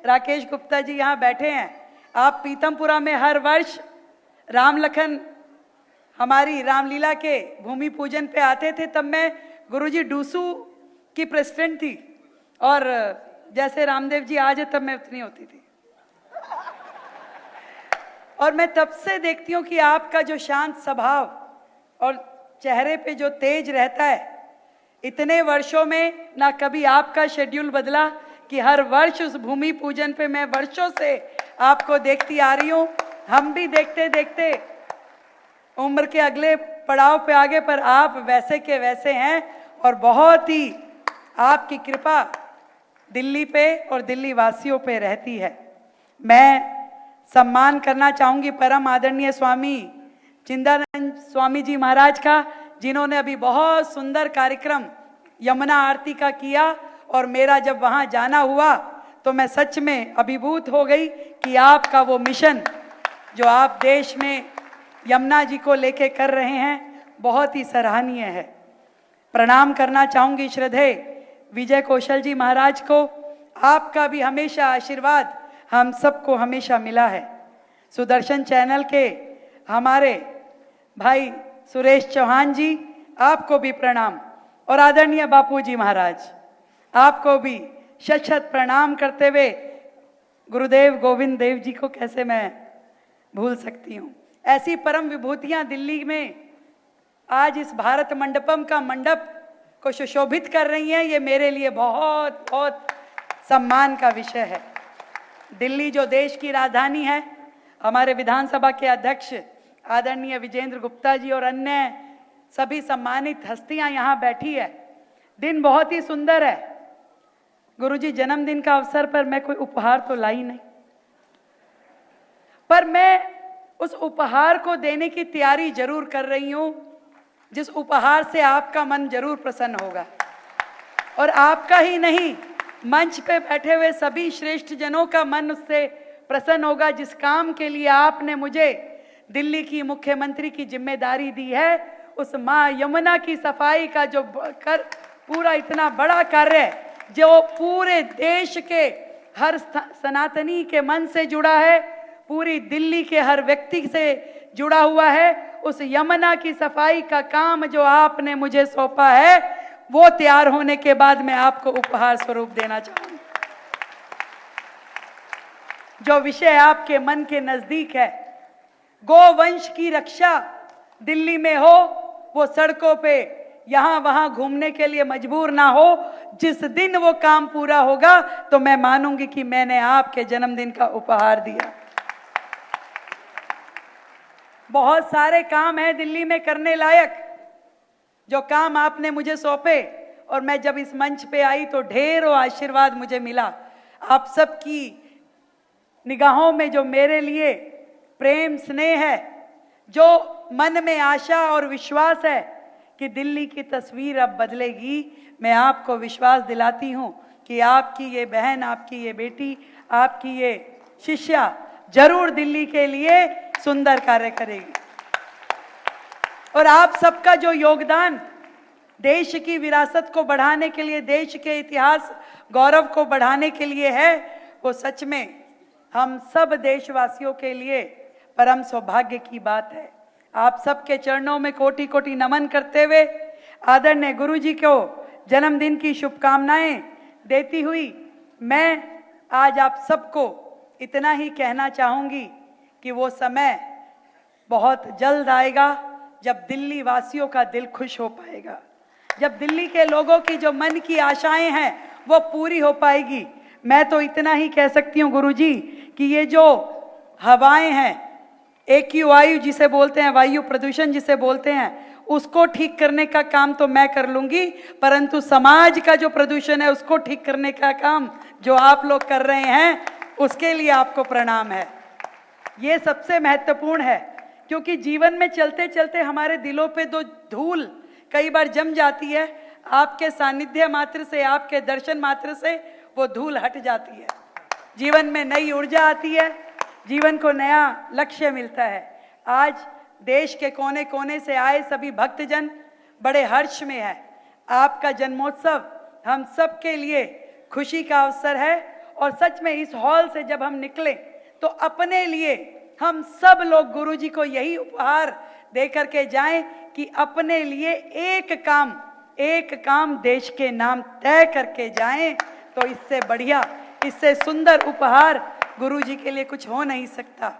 राकेश गुप्ता जी यहाँ बैठे हैं, आप पीतमपुरा में हर वर्ष राम लखन हमारी रामलीला के भूमि पूजन पे आते थे। तब मैं गुरुजी डूसू की प्रेसिडेंट थी, और जैसे रामदेव जी आज है तब मैं उतनी होती थी। और मैं तब से देखती हूँ कि आपका जो शांत स्वभाव और चेहरे पे जो तेज रहता है, इतने वर्षों में ना कभी आपका शेड्यूल बदला कि हर वर्ष उस भूमि पूजन पे मैं वर्षों से आपको देखती आ रही हूँ। हम भी देखते देखते उम्र के अगले पड़ाव पे आगे, पर आप वैसे के वैसे हैं, और बहुत ही आपकी कृपा दिल्ली पे और दिल्ली वासियों पे रहती है। मैं सम्मान करना चाहूंगी परम आदरणीय स्वामी चिंतानंद स्वामी जी महाराज का, जिन्होंने अभी बहुत सुंदर कार्यक्रम यमुना आरती का किया, और मेरा जब वहां जाना हुआ तो मैं सच में अभिभूत हो गई कि आपका वो मिशन जो आप देश में यमुना जी को लेके कर रहे हैं बहुत ही सराहनीय है। प्रणाम करना चाहूंगी श्रद्धेय विजय कौशल जी महाराज को। आपका भी हमेशा आशीर्वाद हम सबको हमेशा मिला है। सुदर्शन चैनल के हमारे भाई सुरेश चौहान जी, आपको भी प्रणाम, और आदरणीय बापू जी महाराज, आपको भी शत शत प्रणाम करते हुए गुरुदेव गोविंद देव जी को कैसे मैं भूल सकती हूँ। ऐसी परम विभूतियां दिल्ली में आज इस भारत मंडपम का मंडप को सुशोभित कर रही हैं, ये मेरे लिए बहुत बहुत सम्मान का विषय है। दिल्ली जो देश की राजधानी है, हमारे विधानसभा के अध्यक्ष आदरणीय विजेंद्र गुप्ता जी और अन्य सभी सम्मानित हस्तियां यहाँ बैठी है। दिन बहुत ही सुंदर है। गुरुजी जन्मदिन का अवसर पर मैं कोई उपहार तो लाई नहीं, पर मैं उस उपहार को देने की तैयारी जरूर कर रही हूं, जिस उपहार से आपका मन जरूर प्रसन्न होगा, और आपका ही नहीं, मंच पे बैठे हुए सभी श्रेष्ठ जनों का मन उससे प्रसन्न होगा। जिस काम के लिए आपने मुझे दिल्ली की मुख्यमंत्री की जिम्मेदारी दी है, उस मां यमुना की सफाई का जो पूरा इतना बड़ा कार्य है, जो पूरे देश के हर सनातनी के मन से जुड़ा है, पूरी दिल्ली के हर व्यक्ति से जुड़ा हुआ है, उस यमुना की सफाई का काम जो आपने मुझे सौंपा है, वो तैयार होने के बाद मैं आपको उपहार स्वरूप देना चाहूंगी। जो विषय आपके मन के नजदीक है, गोवंश की रक्षा दिल्ली में हो, वो सड़कों पे यहां वहां घूमने के लिए मजबूर ना हो। जिस दिन वो काम पूरा होगा तो मैं मानूंगी कि मैंने आपके जन्मदिन का उपहार दिया। बहुत सारे काम हैं दिल्ली में करने लायक, जो काम आपने मुझे सौंपे, और मैं जब इस मंच पे आई तो ढेरों आशीर्वाद मुझे मिला। आप सबकी निगाहों में जो मेरे लिए प्रेम स्नेह है, जो मन में आशा और विश्वास है कि दिल्ली की तस्वीर अब बदलेगी, मैं आपको विश्वास दिलाती हूं कि आपकी ये बहन, आपकी ये बेटी, आपकी ये शिष्या जरूर दिल्ली के लिए सुंदर कार्य करेगी। और आप सबका जो योगदान देश की विरासत को बढ़ाने के लिए, देश के इतिहास गौरव को बढ़ाने के लिए है, वो सच में हम सब देशवासियों के लिए परम सौभाग्य की बात है। आप सबके चरणों में कोटि कोटि नमन करते हुए आदरणीय गुरु जी को जन्मदिन की शुभकामनाएं देती हुई, मैं आज आप सबको इतना ही कहना चाहूंगी कि वो समय बहुत जल्द आएगा जब दिल्ली वासियों का दिल खुश हो पाएगा, जब दिल्ली के लोगों की जो मन की आशाएं हैं वो पूरी हो पाएगी। मैं तो इतना ही कह सकती हूँ गुरुजी कि ये जो हवाएं हैं, AQI जिसे बोलते हैं, वायु प्रदूषण जिसे बोलते हैं, उसको ठीक करने का काम तो मैं कर लूंगी, परंतु समाज का जो प्रदूषण है उसको ठीक करने का काम जो आप लोग कर रहे हैं, उसके लिए आपको प्रणाम है। ये सबसे महत्वपूर्ण है, क्योंकि जीवन में चलते चलते हमारे दिलों पे तो धूल कई बार जम जाती है। आपके सानिध्य मात्र से, आपके दर्शन मात्र से वो धूल हट जाती है, जीवन में नई ऊर्जा आती है, जीवन को नया लक्ष्य मिलता है। आज देश के कोने कोने से आए सभी भक्तजन बड़े हर्ष में है। आपका जन्मोत्सव हम सब के लिए खुशी का अवसर है, और सच में इस हॉल से जब हम निकले तो अपने लिए हम सब लोग गुरुजी को यही उपहार दे करके जाएं कि अपने लिए एक काम देश के नाम तय करके जाएं। तो इससे बढ़िया, इससे सुंदर उपहार गुरुजी के लिए कुछ हो नहीं सकता।